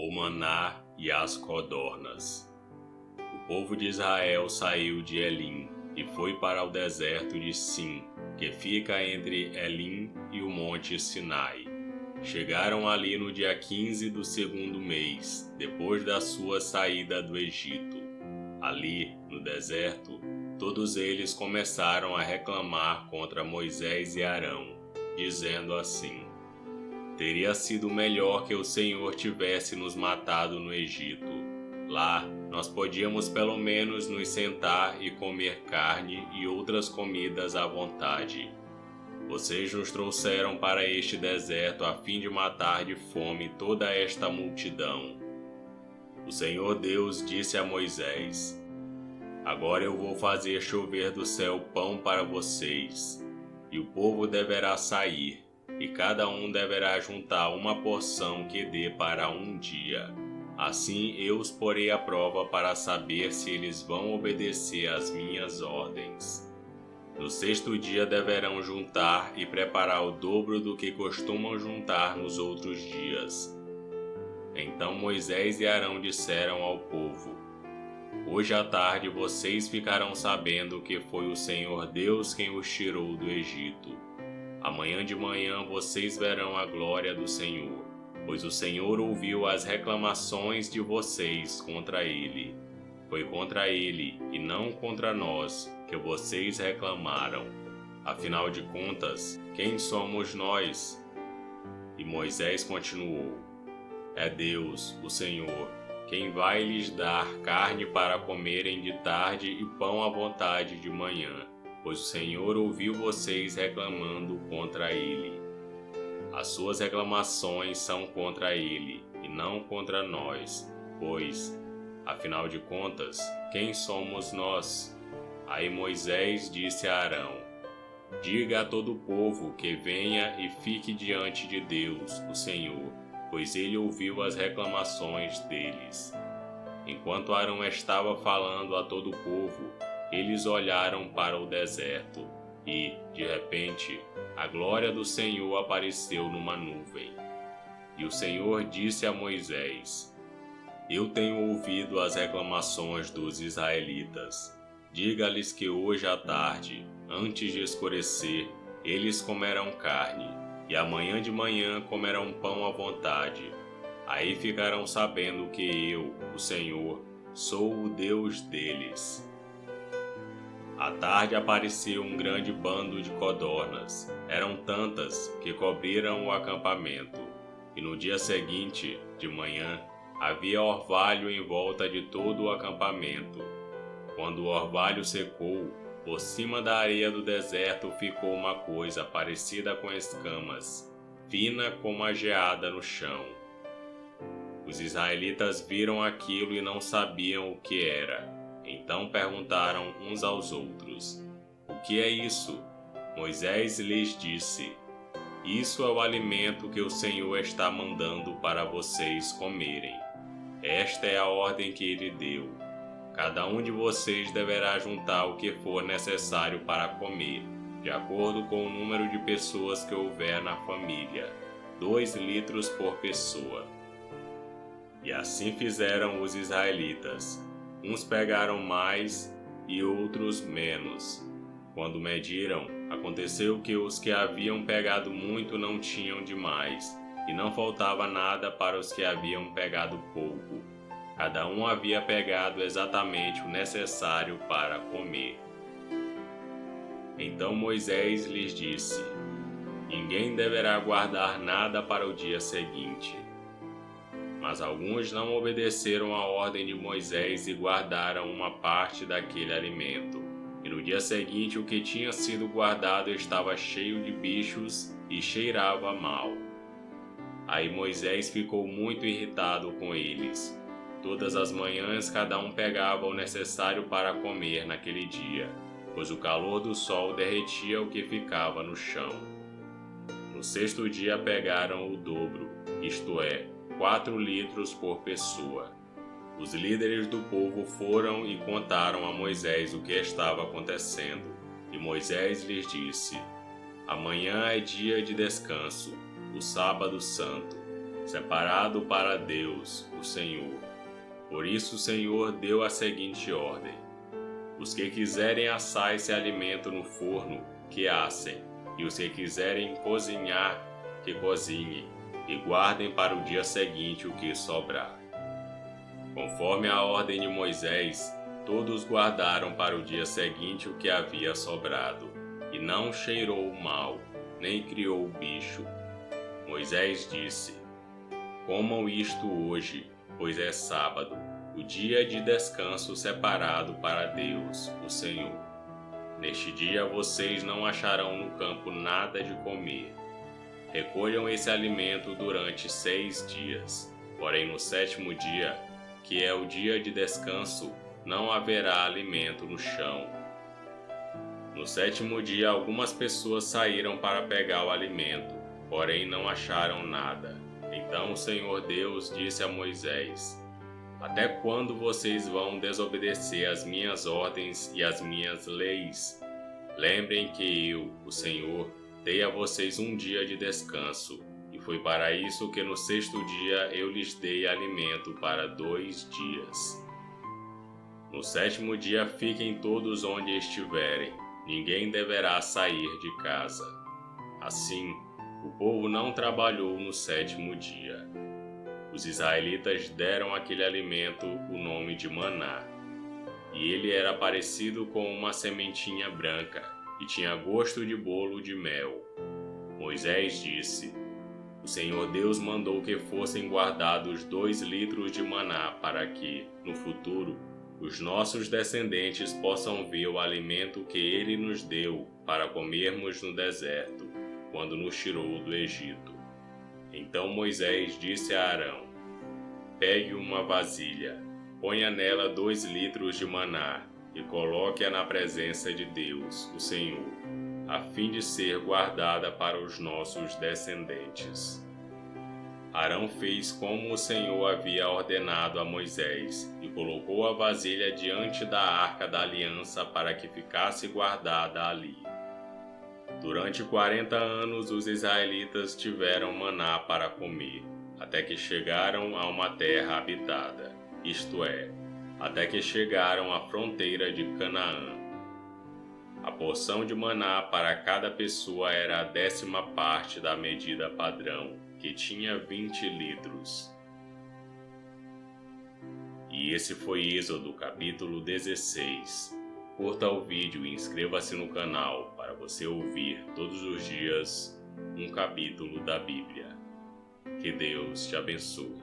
o maná e as codornas. O povo de Israel saiu de Elim e foi para o deserto de Sim, que fica entre Elim e o monte Sinai. Chegaram ali no dia 15 do segundo mês, depois da sua saída do Egito. Ali, no deserto, todos eles começaram a reclamar contra Moisés e Arão, dizendo assim: teria sido melhor que o Senhor tivesse nos matado no Egito. Lá, nós podíamos pelo menos nos sentar e comer carne e outras comidas à vontade. Vocês nos trouxeram para este deserto a fim de matar de fome toda esta multidão. O Senhor Deus disse a Moisés: agora eu vou fazer chover do céu pão para vocês, e o povo deverá sair, e cada um deverá juntar uma porção que dê para um dia. Assim eu os porei à prova para saber se eles vão obedecer às minhas ordens. No sexto dia deverão juntar e preparar o dobro do que costumam juntar nos outros dias. Então Moisés e Arão disseram ao povo: hoje à tarde vocês ficarão sabendo que foi o Senhor Deus quem os tirou do Egito. Amanhã de manhã vocês verão a glória do Senhor, pois o Senhor ouviu as reclamações de vocês contra Ele. Foi contra Ele e não contra nós que vocês reclamaram. Afinal de contas, quem somos nós? E Moisés continuou: é Deus, o Senhor, quem vai lhes dar carne para comerem de tarde e pão à vontade de manhã, pois o Senhor ouviu vocês reclamando contra Ele. As suas reclamações são contra Ele e não contra nós, pois, afinal de contas, quem somos nós? Aí Moisés disse a Arão: diga a todo o povo que venha e fique diante de Deus, o Senhor, pois ele ouviu as reclamações deles. Enquanto Arão estava falando a todo o povo, eles olharam para o deserto e, de repente, a glória do Senhor apareceu numa nuvem. E o Senhor disse a Moisés: eu tenho ouvido as reclamações dos israelitas. Diga-lhes que hoje à tarde, antes de escurecer, eles comerão carne, e amanhã de manhã comerão pão à vontade. Aí ficarão sabendo que eu, o Senhor, sou o Deus deles. À tarde apareceu um grande bando de codornas. Eram tantas que cobriram o acampamento. E no dia seguinte, de manhã, havia orvalho em volta de todo o acampamento. Quando o orvalho secou, por cima da areia do deserto ficou uma coisa parecida com escamas, fina como a geada no chão. Os israelitas viram aquilo e não sabiam o que era. Então perguntaram uns aos outros: o que é isso? Moisés lhes disse: isso é o alimento que o Senhor está mandando para vocês comerem. Esta é a ordem que ele deu. Cada um de vocês deverá juntar o que for necessário para comer, de acordo com o número de pessoas que houver na família, 2 litros por pessoa. E assim fizeram os israelitas. Uns pegaram mais e outros menos. Quando mediram, aconteceu que os que haviam pegado muito não tinham demais, e não faltava nada para os que haviam pegado pouco. Cada um havia pegado exatamente o necessário para comer. Então Moisés lhes disse: ninguém deverá guardar nada para o dia seguinte. Mas alguns não obedeceram à ordem de Moisés e guardaram uma parte daquele alimento. E no dia seguinte o que tinha sido guardado estava cheio de bichos e cheirava mal. Aí Moisés ficou muito irritado com eles. Todas as manhãs cada um pegava o necessário para comer naquele dia, pois o calor do sol derretia o que ficava no chão. No sexto dia pegaram o dobro, isto é, 4 litros por pessoa. Os líderes do povo foram e contaram a Moisés o que estava acontecendo. E Moisés lhes disse: amanhã é dia de descanso, o sábado santo. separado para Deus, o Senhor. Por isso o Senhor deu a seguinte ordem: os que quiserem assar esse alimento no forno, que assem, e os que quiserem cozinhar, que cozinhem, e guardem para o dia seguinte o que sobrar. Conforme a ordem de Moisés, todos guardaram para o dia seguinte o que havia sobrado, e não cheirou mal, nem criou bicho. Moisés disse: comam isto hoje, pois é sábado, o dia de descanso separado para Deus, o Senhor. Neste dia vocês não acharão no campo nada de comer. Recolham esse alimento durante 6 dias. Porém, no 7º dia, que é o dia de descanso, não haverá alimento no chão. No 7º dia, algumas pessoas saíram para pegar o alimento, porém não acharam nada. Então o Senhor Deus disse a Moisés: até quando vocês vão desobedecer as minhas ordens e as minhas leis? Lembrem que eu, o Senhor, dei a vocês um dia de descanso, e foi para isso que no 6º dia eu lhes dei alimento para 2 dias. No 7º dia fiquem todos onde estiverem, ninguém deverá sair de casa. Assim, o povo não trabalhou no 7º dia. Os israelitas deram àquele alimento o nome de maná, e ele era parecido com uma sementinha branca, e tinha gosto de bolo de mel. Moisés disse: o Senhor Deus mandou que fossem guardados 2 litros de maná para que, no futuro, os nossos descendentes possam ver o alimento que ele nos deu para comermos no deserto, quando nos tirou do Egito. Então Moisés disse a Arão: pegue uma vasilha, ponha nela 2 litros de maná e coloque-a na presença de Deus, o Senhor, a fim de ser guardada para os nossos descendentes. Arão fez como o Senhor havia ordenado a Moisés e colocou a vasilha diante da arca da aliança para que ficasse guardada ali. Durante 40 anos os israelitas tiveram maná para comer, até que chegaram a uma terra habitada, isto é, até que chegaram à fronteira de Canaã. A porção de maná para cada pessoa era a 10ª parte da medida padrão, que tinha 20 litros. E esse foi Êxodo capítulo 16. Curta o vídeo e inscreva-se no canal para você ouvir todos os dias um capítulo da Bíblia. Que Deus te abençoe.